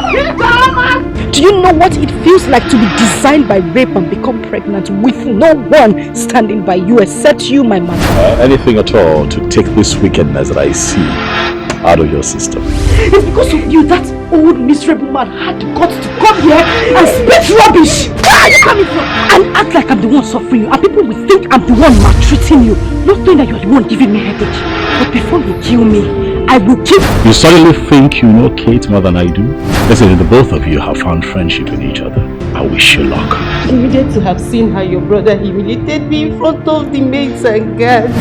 Do you know what it feels like to be designed by rape and become pregnant with no one standing by you except you, my mother? Anything at all to take this wickedness that I see out of your system. It's because of you that old miserable man had the guts to come here and spit rubbish. Where are you coming from? And act like I'm the one suffering you, and people will think I'm the one maltreating you, not knowing that you're the one giving me headache. But before you kill me, I will kill you. You suddenly think you know Kate more than I do? Listen, the both of you have found friendship in each other. I wish you luck. You needed to have seen how your brother humiliated me in front of the maids and guards.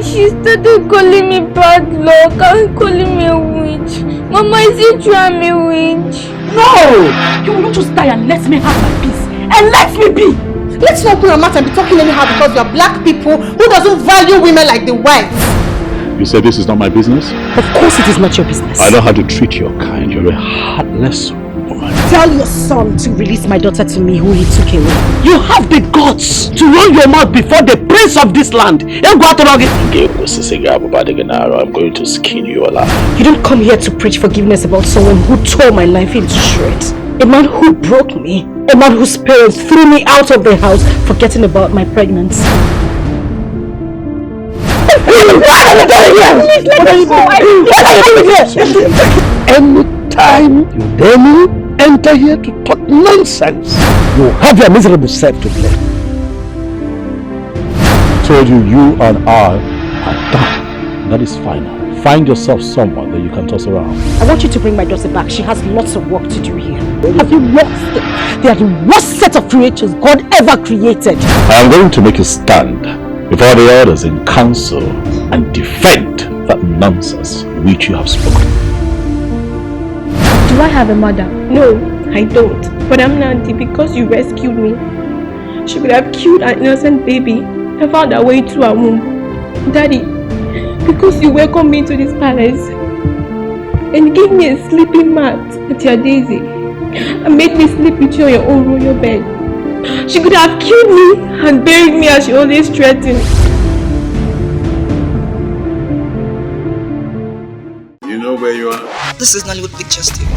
She started calling me bad luck and calling me a witch. Mama, is it true I'm a witch? No! You will not just die and let me have my peace. And let me be! Let's not put our mouth and be talking anyhow because we are black people who doesn't value women like the whites. You said this is not my business? Of course it is not your business. I know how to treat your kind. You're a heartless woman. Tell your son to release my daughter to me who he took away. You have the guts to run your mouth before the prince of this land. I'm going to skin you alive. You don't come here to preach forgiveness about someone who tore my life into shreds. A man who broke me. A man whose parents threw me out of the house, forgetting about my pregnancy. Anytime you dare me enter here to talk nonsense, you have your miserable self to blame. I told you, you and I are done. That is final. Find yourself someone that you can toss around. I want you to bring my daughter back. She has lots of work to do here. Have you lost it? They are the worst set of creatures God ever created. I am going to make a stand before the others in council and defend that nonsense which you have spoken. Do I have a mother? No, I don't. But I'm Nanti because you rescued me. She could have killed an innocent baby and found her way to her womb. Daddy, because you welcomed me to this palace and gave me a sleeping mat at your daisy and made me sleep with you on your own royal bed. She could have killed me and buried me as she always threatened. You know where you are? This is Nollywood Pictures TV.